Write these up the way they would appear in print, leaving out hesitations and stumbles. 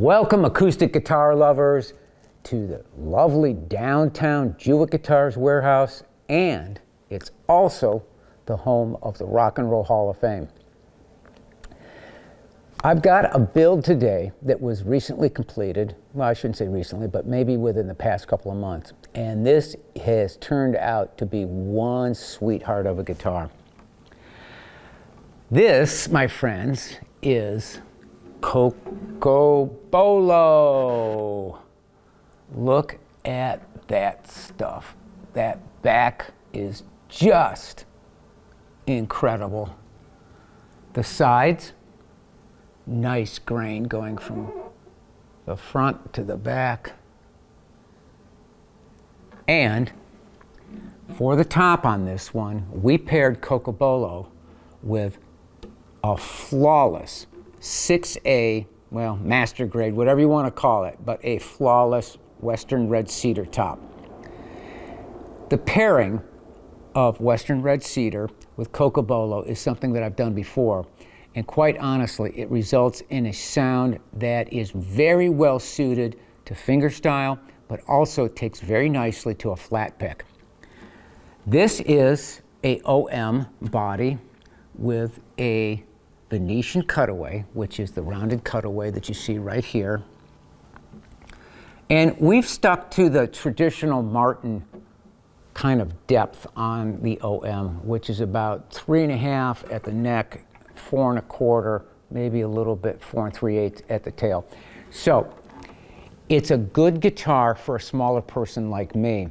Welcome, acoustic guitar lovers, to the lovely downtown Jewitt Guitars warehouse, and it's also the home of the Rock and Roll Hall of Fame. I've got a build today that was recently completed. Well, I shouldn't say recently, but maybe within the past couple of months. And this has turned out to be one sweetheart of a guitar. This, my friends, is Cocobolo. Look at that stuff. That back is just incredible. The sides, nice grain going from the front to the back. And for the top on this one, we paired Cocobolo with a flawless 6A, well, master grade, whatever you want to call it, but a flawless Western red cedar top. The pairing of Western red cedar with Cocobolo is something that I've done before, and quite honestly, it results in a sound that is very well suited to fingerstyle, but also takes very nicely to a flat pick. This is a OM body with a Venetian cutaway, which is the rounded cutaway that you see right here. And we've stuck to the traditional Martin kind of depth on the OM, which is about 3.5 at the neck, 4 1/4, maybe a little bit 4 3/8 at the tail. So it's a good guitar for a smaller person like me.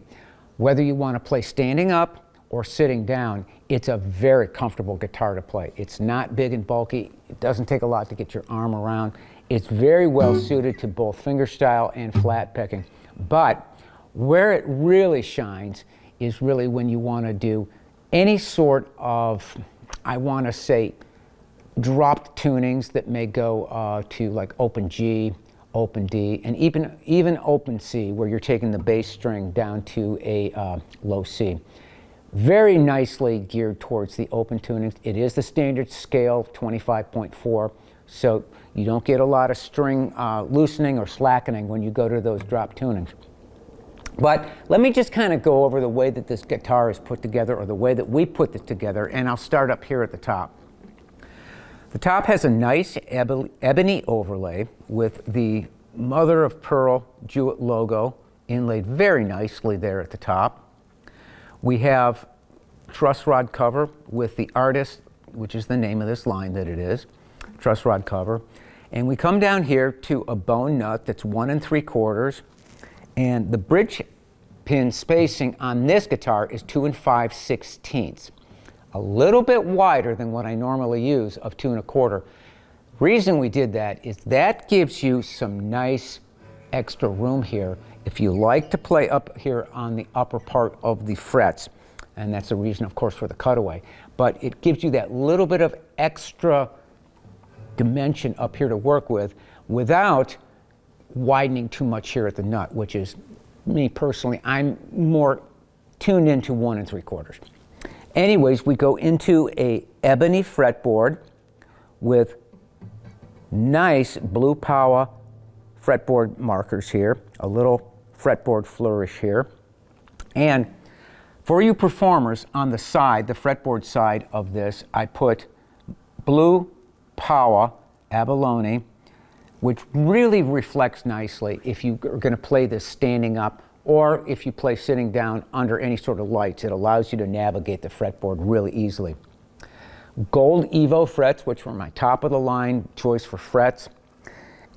Whether you want to play standing up or sitting down, it's a very comfortable guitar to play. It's not big and bulky. It doesn't take a lot to get your arm around. It's very well suited to both fingerstyle and flat picking. But where it really shines is really when you want to do any sort of, I want to say, dropped tunings that may go to like open G, open D, and even open C, where you're taking the bass string down to a low C. Very nicely geared towards the open tunings. It is the standard scale, 25.4, so you don't get a lot of string loosening or slackening when you go to those drop tunings. But let me just kind of go over the way that this guitar is put together, or the way that we put this together, and I'll start up here at the top. The top has a nice ebony overlay with the mother of pearl Jewitt logo inlaid very nicely there at the top. We have truss rod cover with the Artist, which is the name of this line that it is, truss rod cover. And we come down here to a bone nut that's 1 3/4, and the bridge pin spacing on this guitar is 2 5/16. A little bit wider than what I normally use of 2 1/4. Reason we did that is that gives you some nice extra room here if you like to play up here on the upper part of the frets, and that's the reason, of course, for the cutaway. But it gives you that little bit of extra dimension up here to work with without widening too much here at the nut, which is, me personally, I'm more tuned into 1 3/4. Anyways, we go into a ebony fretboard with nice blue power fretboard markers here, a little fretboard flourish here. And for you performers, on the side, the fretboard side of this, I put blue power abalone, which really reflects nicely if you are going to play this standing up, or if you play sitting down under any sort of lights. It allows you to navigate the fretboard really easily. Gold Evo frets, which were my top of the line choice for frets.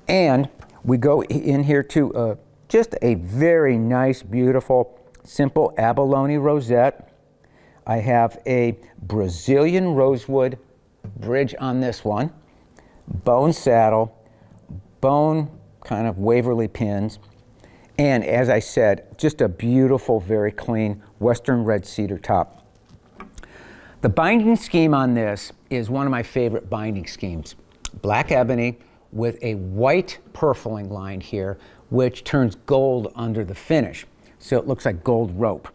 And we go in here to just a very nice, beautiful, simple abalone rosette. I have a Brazilian rosewood bridge on this one, bone saddle, bone kind of Waverly pins, and as I said, just a beautiful, very clean Western red cedar top. The binding scheme on this is one of my favorite binding schemes. Black ebony with a white purfling line here, which turns gold under the finish. So it looks like gold rope.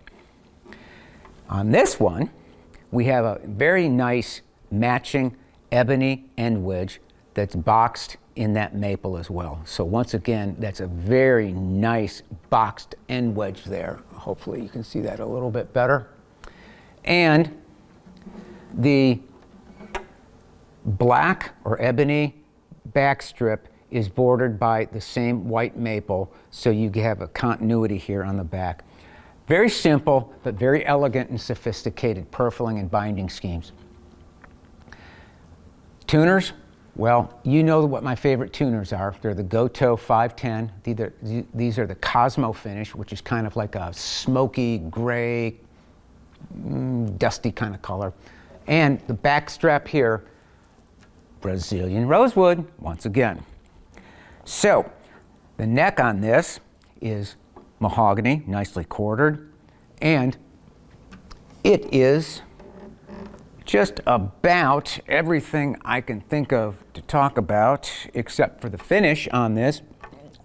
On this one, we have a very nice matching ebony end wedge that's boxed in that maple as well. So once again, that's a very nice boxed end wedge there. Hopefully you can see that a little bit better. And the black or ebony back strip is bordered by the same white maple, so you have a continuity here on the back. Very simple, but very elegant and sophisticated purfling and binding schemes. Tuners, well, you know what my favorite tuners are. They're the Goto 510. These are the Cosmo finish, which is kind of like a smoky, gray, dusty kind of color. And the back strap here, Brazilian rosewood, once again. So, the neck on this is mahogany, nicely quartered, and it is just about everything I can think of to talk about, except for the finish on this,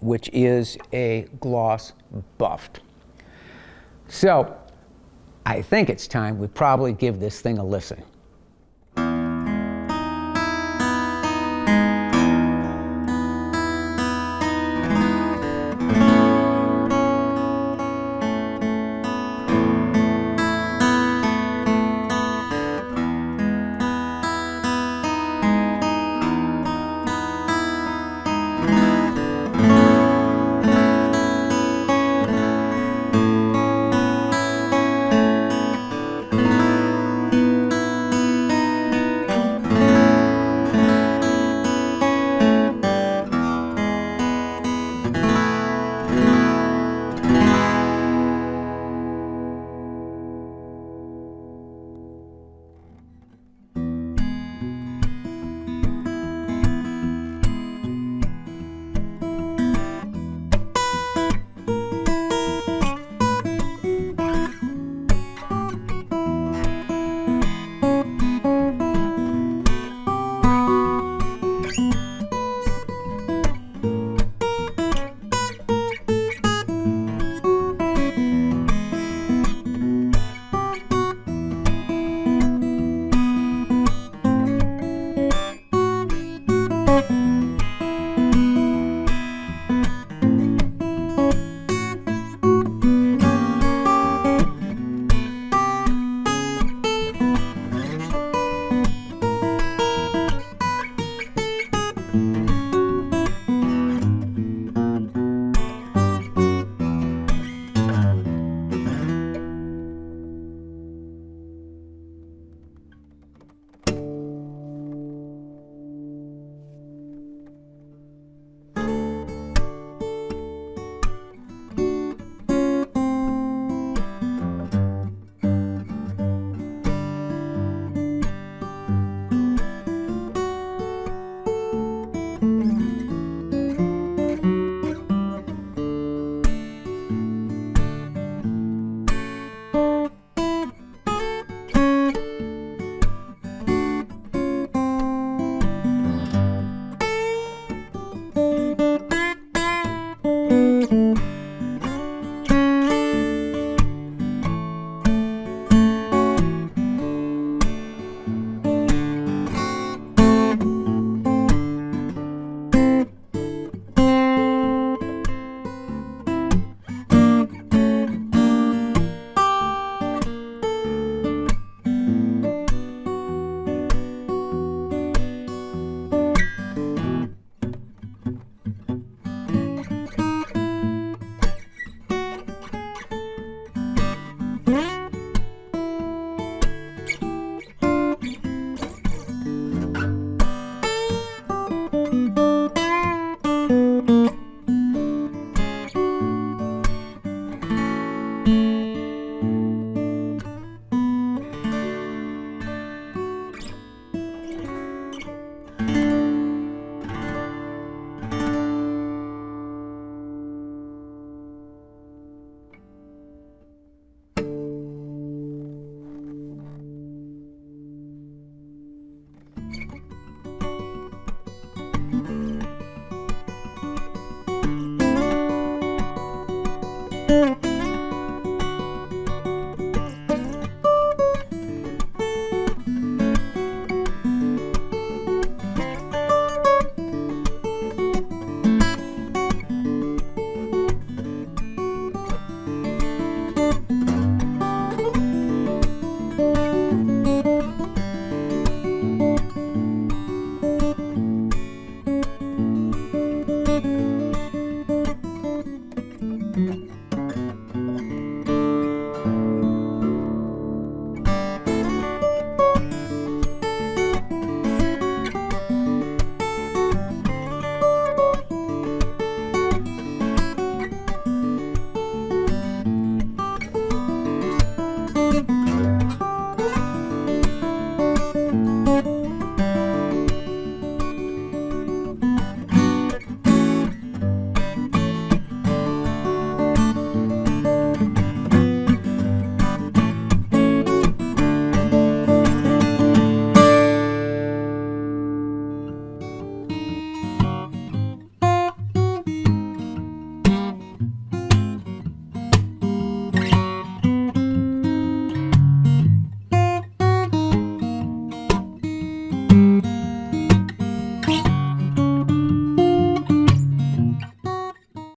which is a gloss buffed. So, I think it's time we probably give this thing a listen.